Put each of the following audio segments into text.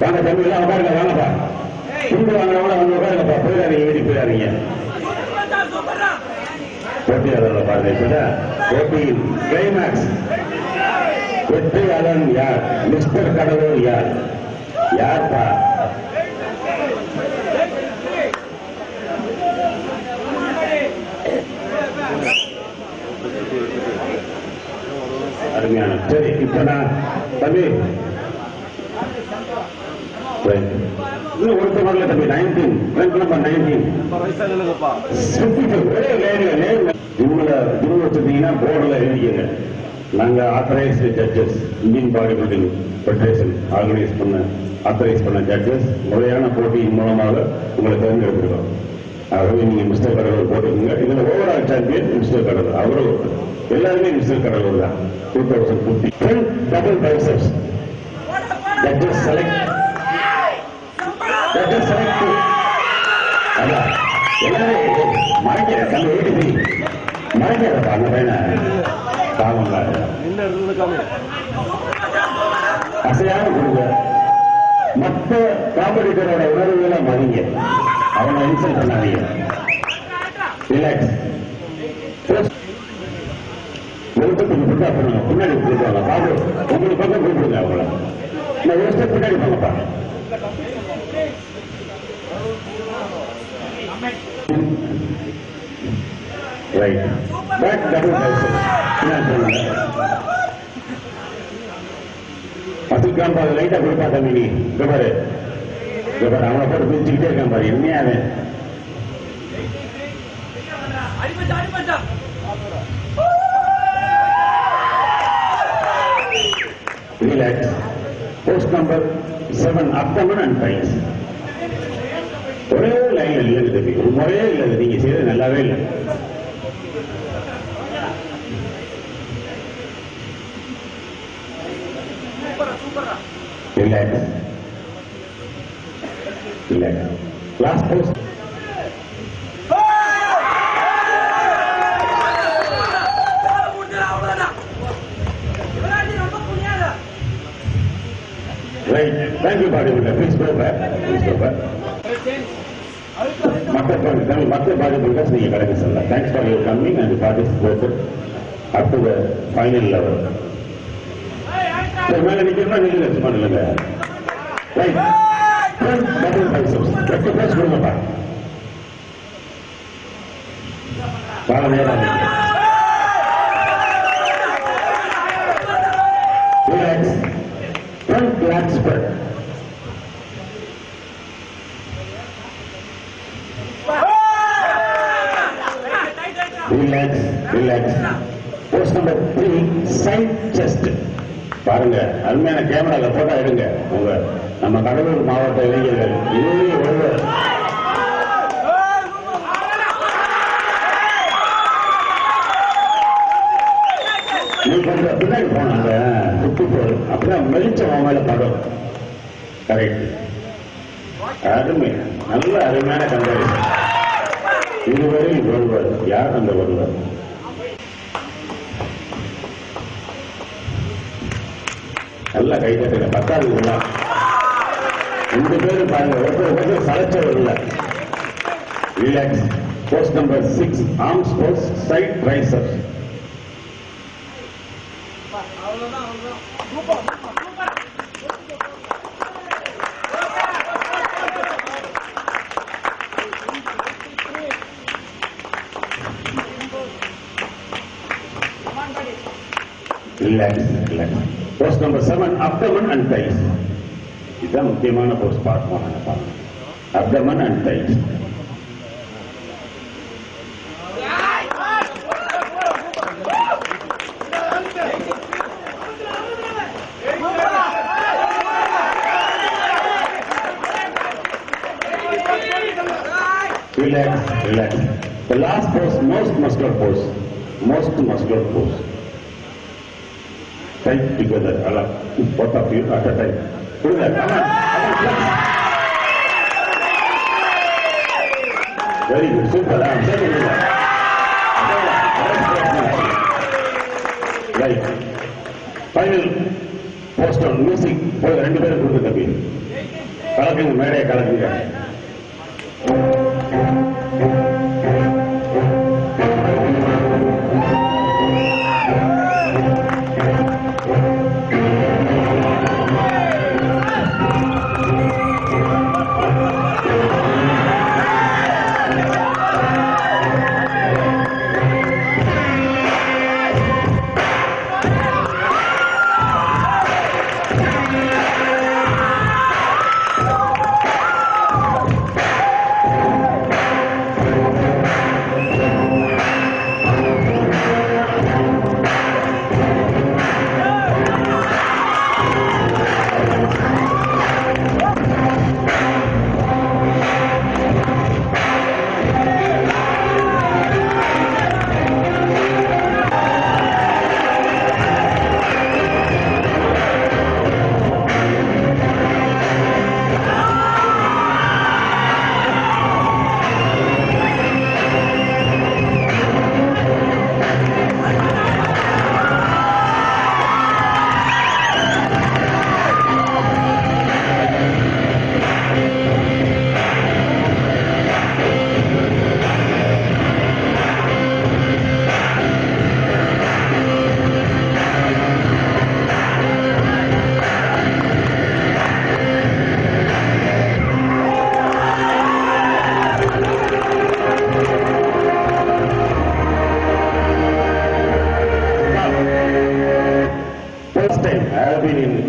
வாங்க தம்பி எல்லாம் உட்காருங்க வாங்கப்பா துண்டு வாங்கினவங்கள வந்து உட்காருங்கப்பா போயிடாதீங்க வீட்டுக்கு போயிடாதீங்க போட்டியாளர்கள் பாருங்க இப்பதான் போட்டியின் கிளைமேக்ஸ் வெற்றியாளன் யார் மிஸ்டர் கடலூர் யார் யார்ப்பா அருமையான சரி இப்ப நான் தம்பி இன்னும் ஒருத்த வரல தம்பி 19 ஒரே லைன்ல இவங்க வச்சிருந்தீங்கன்னா போர்டில் எழுதிக்கங்க நாங்க authorised judges Indian body building federation authorise பண்ண ஜட்ஜஸ் முறையான போட்டியின் மூலமாக உங்களை தேர்ந்தெடுத்துக்கிறோம் ஆகவே நீங்க மிஸ்டர் கடலூர் போட்டுக்கோங்க இதுல ஓவரால் சாம்பியன் மிஸ்டர் கடலூர் அவரும் எல்லாருமே மிஸ்டர் கடலூர் தான் 2050 டபுள் பைசப்ஸ் ஜட்ஜஸ் செலக்ட் எல்லாரும் மறைக்கிற கண்ணு வீட்டுக்கு மறைக்கிறப்பா அந்த பையனை பாவங்களா அசையாம கொடுங்க மற்ற காம்படிட்டரோட உணர்வுகளை மதிங்க அவனை இன்சல்ட் பண்ணாதீங்க ரிலாக்ஸ் பின்னாடி கூப்பிடுவாங்க பாபு உங்களுக்கு பக்கம் கூப்பிடுங்க அவங்கள நான் ஒரு ஸ்டெப் பின்னாடி போங்கப்பா ரைட் பேக் டபுள் பசிக்காம பாரு லைட்டா கொடுப்பா தம்பி நீ பாரு அவனை போட்டு பிரிச்சுக்கிட்டே இருக்கான் பாரு என்னையா அவன் relax pose number 7 abdomen and tiles ஒரே லைன்ல இல்லைங்க தம்பி ஒரு முறையே இல்லை நீங்க செய்யறது நல்லாவே இல்லை relax last post Right. Thank you, bodybuilder. Please go back. மற்ற bodybuilders நீங்க கடைக்கு செல்லலாம். Thanks for your coming and participated up to the final level. மேல நிக்கிறோம்னா நீங்க சும்மா இல்லைங்க. Right. Double biceps. Left plus கொடுங்கப்பா. கால நேரம் Relax. Front lat spread. Relax. Post number 3, side chest. பாருங்க அருமையான கேமரால போட்டோ எடுங்க உங்க நம்ம கடலூர் மாவட்ட இளைஞர்கள் இதுவே ஒருவர் நீ கொஞ்சம் பின்னாடி போனாங்க அப்படிதான் மெலிச்சம் மேல படம் கரெக்ட் அருமை நல்ல அருமையான கம்பேரிசன் இருவரில் ஒருவர் யார் அந்த ஒருவர் நல்ல கைதட்டுங்க 10வது விழா 2 பேரும் பாருங்க ஒருத்தர் சலைச்சவர் இல்ல relax pose number 6 arms pose side triceps relax pose number 7 abdomen and thighs இதுதான் முக்கியமான போஸ்ட் பார்க்கணும் abdomen and thighs Relax. The last pose, most muscular pose. Tight together, both of you at a time. Do that. Come on, flex. Very good, super. Right. Final poster music போய் 2 பேரும் கொடுத்து தம்பி கலக்குங்க, மேடையை கலக்குங்க.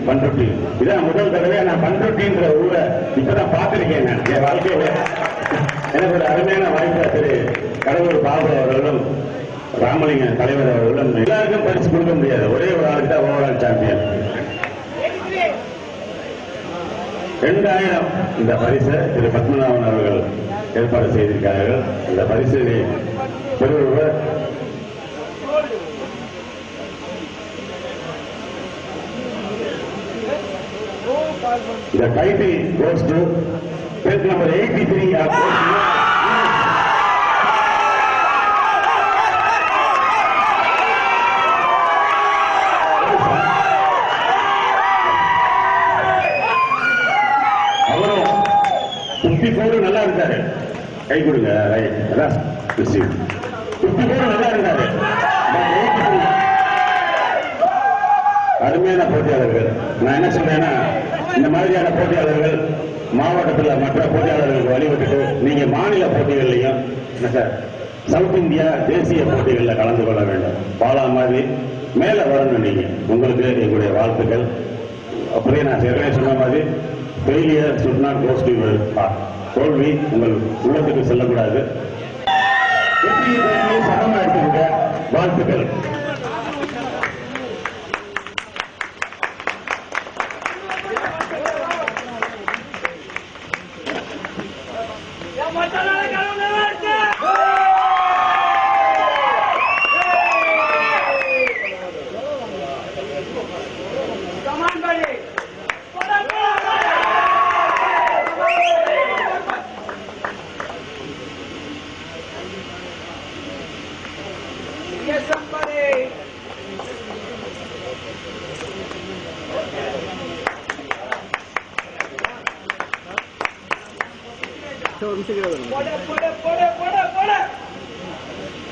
பண்ருட்டி இதான் முதல் தடவை நான் பண்ருட்டின்ற ஊரை இப்பதான் பார்த்திருக்கேன். நான் என் வாழ்க்கையில எனக்கு ஒரு அருமையான வாய்ப்பு. திரு கடவுள் பாபு அவர்களும் ராமலிங்க தலைவர் அவர்களும் எல்லாருக்கும் பரிசு கொடுக்க முடியாது, ஒரே ஒரு ஆளுக்கு தான் ஓவரால் சாம்பியன். 2000 இந்த பரிசை திரு பத்மநாபன் அவர்கள் ஏற்பாடு செய்திருக்கிறார்கள். இந்த பரிசு பெறுவர் the title goes to page number 83 of அவரும் 54 நல்லா இருக்காரு. கை கொடுங்க. ரைட், அதான் 54 நல்லா இருக்காரு. அருமையான போட்டியாளர்கள். நான் என்ன சொல்றேன்னா, இந்த மாதிரியான போட்டியாளர்கள் மாவட்டத்தில் மற்ற போட்டியாளர்களுக்கு வழிவிட்டுட்டு நீங்க மாநில போட்டிகள்லையும் சவுத் இந்தியா தேசிய போட்டிகளில் கலந்து கொள்ள வேண்டும். பாலா மாதிரி மேல வரணும். நீங்க உங்களுக்கு எங்களுடைய வாழ்த்துக்கள். அப்படியே நான் ஏற்கனவே சொன்ன மாதிரி failure should not go to your heart. தோல்வி உங்கள் உள்ளத்துக்கு செல்லக்கூடாது. சமமா எடுத்துக்க. வாழ்த்துக்கள்.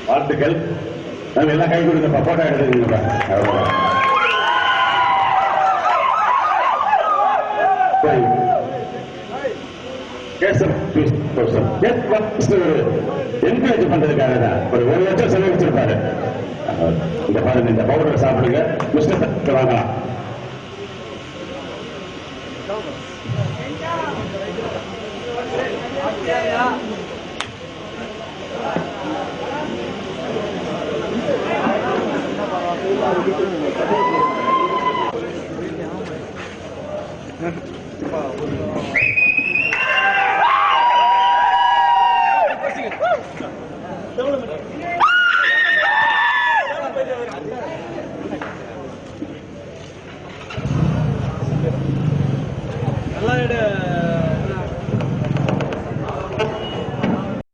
வாழ்த்துக்கள். நம்ம எல்லாம் கை கொடுங்க. போட்டோ எடுத்துக்கீங்க. என்கரேஜ் பண்றதுக்காக தான் ஒரு 1 லட்சம் செலவழிச்சிருப்பாரு. இந்த பாருங்க, இந்த பவுடர் சாப்பிடுங்க. மிஸ்டர் வாங்கலாம்.